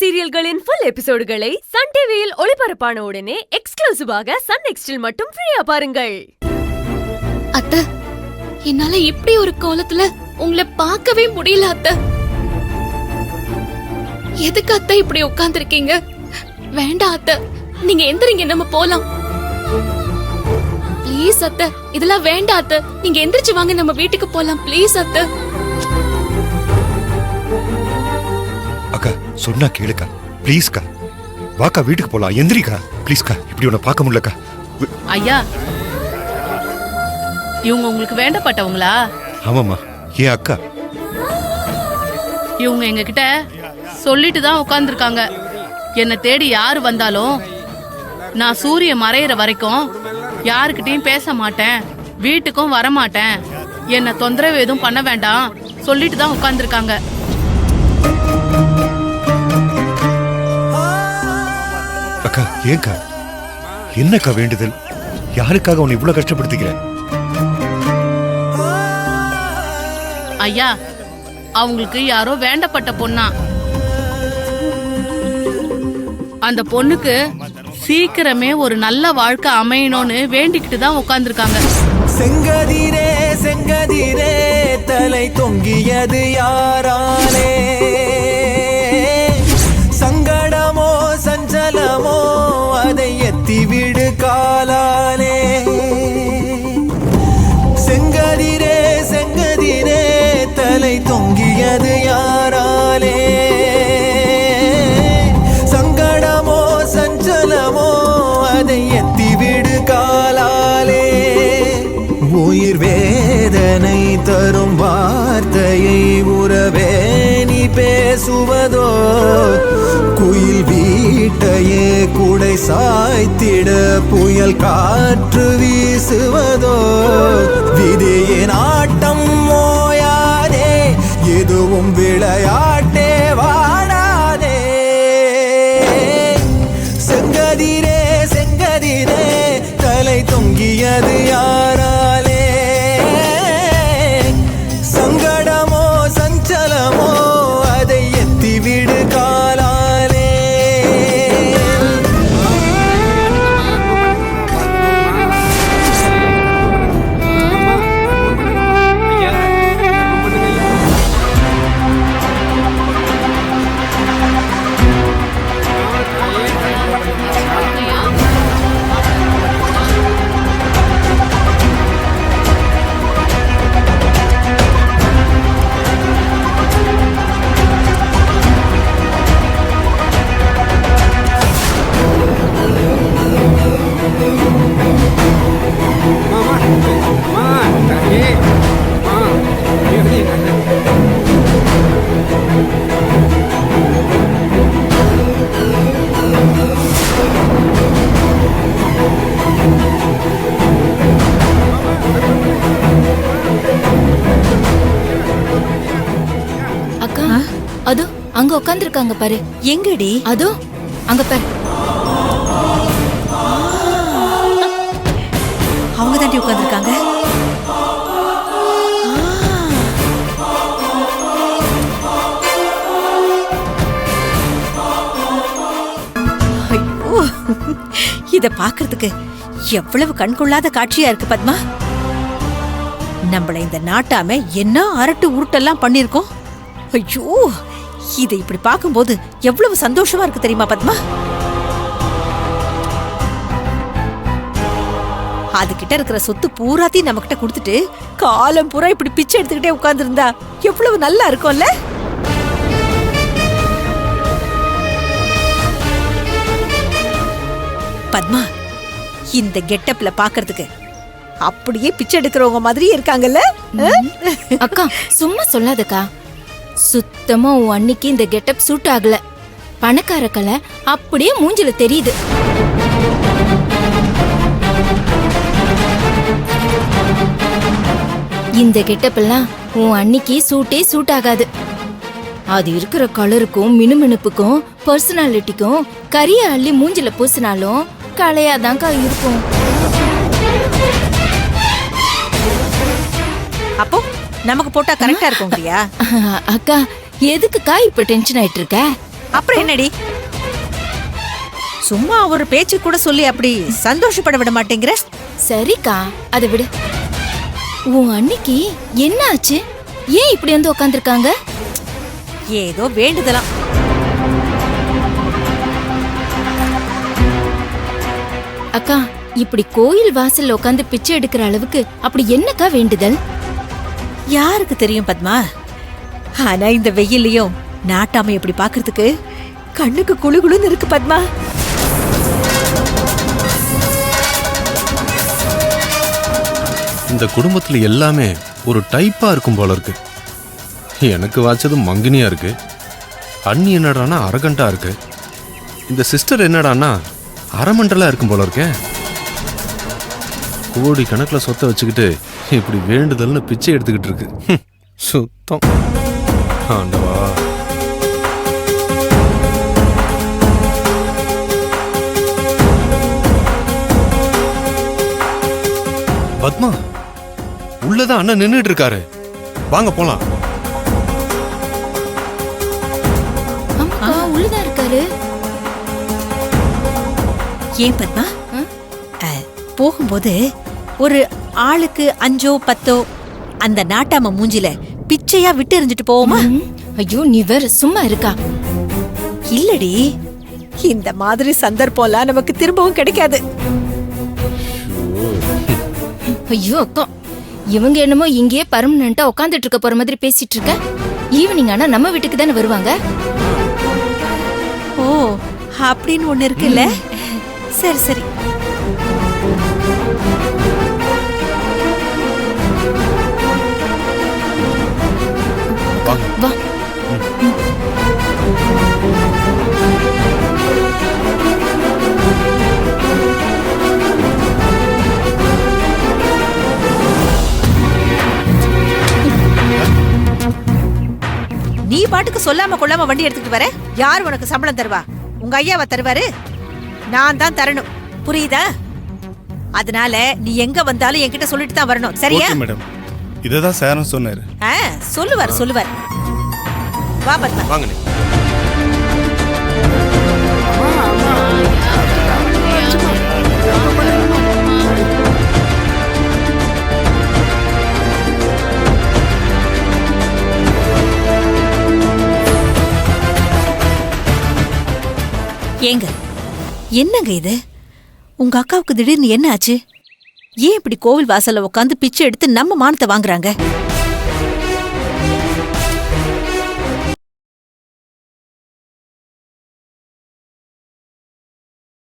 சீரியல்களின் full எபிசோடுகளை Sun டிவியில் ஒளிபரப்பான உடனே எக்ஸ்க்ளூசிவாக சன் நெக்ஸ்டில் மட்டும் ஃப்ரீயா பாருங்கள். அத்தை, என்னால இப்படி ஒரு கோலத்துல உங்களை பார்க்கவே முடியல அத்தை. எதுக்கு அத்தை இப்படி உட்கார்ந்திருக்கீங்க? வேண்டாம் அத்தை, நீங்க எந்திரிங்க, நம்ம போலாம். ப்ளீஸ் அத்தை, இதெல்லாம் வேண்டாம் அத்தை, நீங்க எந்திரிச்சு வாங்க, நம்ம வீட்டுக்கு போலாம். ப்ளீஸ் அத்தை. அக்கா சொன்னா கேளுக்கா, ப்ளீஸ்க்கா, வாக்கா வீட்டுக்கு போலாம். எந்திரிக்கா ப்ளீஸ்க்கா, இப்படி உன்னை பார்க்க முடியலக்கா. ஐயா, இவங்க உங்களுக்கு வேண்டப்பட்டவங்களா? ஆமாம்மா, ஏன் அக்கா? இவங்க எங்க கிட்ட சொல்லிட்டு தான் உட்கார்ந்துருக்காங்க. என்னை தேடி யாரு வந்தாலும் நான் சூரியன் மறையிற வரைக்கும் யாருக்கிட்டையும் பேச மாட்டேன், வீட்டுக்கும் வரமாட்டேன், என்னை தொந்தரவு எதுவும் பண்ண வேண்டாம் சொல்லிட்டு தான் உட்கார்ந்துருக்காங்க. அக்கா ஏன்க்கா, என்னக்கா வேண்டுதல்? யாருக்காக உன்னை இவ்வளவு கஷ்டப்படுத்திக்கிறேன்? ஐயா, அவங்களுக்கு யாரோ வேண்டப்பட்ட பொண்ணா. அந்த பொண்ணுக்கு சீக்கிரமே ஒரு நல்ல வாழ்க்கை அமையணும்னு வேண்டிக்கிட்டு தான் உட்கார்ந்துருக்காங்க. செங்கதிரே செங்கதிரே தலை தொங்கியது யாராலே? சங்கடமோ சஞ்சலமோ அதை எத்திவிடு காலாலே. செங்கதிரே செங்கதிரே தலை தொங்கியது யாராலே? சங்கடமோ சஞ்சலமோ அதை எத்திவிடு காலாலே. உயிர் வேதனை தரும் வார்த்தையை உறவே நீ பேசுவதோ? குயில் வீட்டையே குடை சாய்த்திட புயல் காற்று வீசுவதோ? விதியின் ஆட்டம் ஓயாதே, எதுவும் விளையாட்டே வாடாதே. செங்கதிரே செங்கதிரே தலை தொங்கியது யாராலே? சங்கடமோ சஞ்சலமோ அதை எத்திவிடு காலாலே. அக்கா, அதோ அங்க உட்கார்ந்திருக்காங்க பாரு. எங்கடி? அதோ அங்க பாரு. அவங்க தாண்டி உட்கார்ந்திருக்காங்க. இத பாக்குறதுக்கு எவ்வளவு கண்கொள்ளாத காட்சியா இருக்கு பத்மா. நம்மள இந்த நாட்டாம என்ன அரட்டு உருட்டெல்லாம் பண்ணிருக்கோம். ஐயோ, இதை இப்படி பார்க்கும்போது எவ்வளவு சந்தோஷமா இருக்கு தெரியுமா பத்மா? அதுகிட்ட இருக்கிற சொத்து பூராத்தையும் நம்ம கிட்ட கொடுத்துட்டு காலம் பூரா இப்படி பிச்சை எடுத்துக்கிட்டே உட்கார்ந்து இருந்தா எவ்வளவு நல்லா இருக்கும்ல? பத்மா, இந்த கெட்டப்ல பாக்குறதுக்கு அப்படியே பிச்சை எடுக்கிறவங்க மாதிரி இருக்காங்கல்ல? அக்கா சும்மா சொல்லாதக்கா. சுத்தமா உன் அன்னைக்கு இந்த கெட்டப் சூட் ஆகல. பணக்கார கலை அப்படியே மூஞ்சில தெரியுது. இந்த கெட்டப் எல்லாம் உன் அன்னைக்கு சூட் ஆகாது. அது இருக்கிற கலருக்கும் மினுமினுப்புக்கும் பர்சனாலிட்டிக்கும் கரிய அள்ளி மூஞ்சில பூசினாலும் கலையாதான்க்கா இருக்கும். அப்போ நமக்கு போட்டா கரெக்டா இருக்கும்ங்கறியா? அக்கா எதுக்குக்கா இப்ப டென்ஷன் ஆயிட்டு இருக்க? அப்புறம் என்னடி சும்மா ஒரு பேச்சு கூட சொல்லி அப்படி சந்தோஷப்பட விட மாட்டேங்கிற? சரிக்கா, அதை விடு. உன் அன்னிக்கு என்ன ஆச்சு? ஏன் இப்படி வந்து உக்காந்துருக்காங்க? ஏதோ வேண்டுதலாம். அக்கா, இப்படி கோயில் வாசல்ல உட்காந்து பிச்சை எடுக்கிற அளவுக்கு அப்படி என்னக்கா வேண்டுதல்? யாருக்கு தெரியும் பத்மா? ஆனா இந்த வெயிலையும் நாட்டாமை எப்படி பாக்குறதுக்கு கண்ணுக்கு குளுகுளுன்னு இருக்கு பத்மா. இந்த குடும்பத்துல எல்லாமே ஒரு டைப்பா இருக்கும் போல இருக்கு. எனக்கு வாச்சது மங்கினியா இருக்கு, அண்ணி என்னடானா அரகண்டா இருக்கு, இந்த சிஸ்டர் என்னடானா அரமண்டலா இருக்கும் போல இருக்கே. கோடி கணக்கில் சொத்தை வச்சுக்கிட்டு இப்படி வேண்டுதல்னு பிச்சை எடுத்துக்கிட்டு இருக்கு. சுத்தம். ஆண்டவா. பத்மா, உள்ளதான் அண்ணன் நின்னுட்டு இருக்காரு, வாங்க போலாம். ஆமாக்கா, உள்ளதான் இருக்காரு. ஏன் பத்மா? போகும்போது ஒரு ஆளுக்கு 5 10 அந்த நாட்டாம மூஞ்சில பிச்சையா விட்டு எறிஞ்சிட்டு போவோமா? ஐயோ, நீ வேற சும்மா இருக்கா? இல்லடி, இந்த மாதிரி சந்தர்ப்பம்லாம் நமக்கு திரும்பவும் கிடைக்காது. ஐயோ அக்கா, இவங்க என்னமோ இங்கேயே பர்மனண்டா உட்காந்துட்டு இருக்க போற மாதிரி பேசிட்டு இருக்க. ஈவினிங் ஆனா நம்ம வீட்டுக்கு தானே வருவாங்க. ஓ, அப்படின்னு ஒண்ணு இருக்குல்ல. சரி சரி. வா. நீ பாட்டுக்கு சொல்லாம கொள்ளாம வண்டி எடுத்துட்டு வர. யார் உனக்கு சம்பளம் தருவா? உங்க ஐயாவா தருவாரு? நான் தான் தரணும், புரியுதா? அதனால நீ எங்க வந்தாலும் என்கிட்ட சொல்லிட்டு தான் வரணும், சரியா? ஓகே மேடம், இததான் சாரும் சொன்னாரு. சொல்லுவார் சொல்லுவார். வா பத்மா. வாங்க. ஏங்க, என்னங்க இது? உங்க அக்காவுக்கு திடீர்னு என்ன ஆச்சு? ஏன் இப்படி கோவில் வாசல்ல உட்காந்து பிச்சை எடுத்து நம்ம மானத்தை வாங்குறாங்க?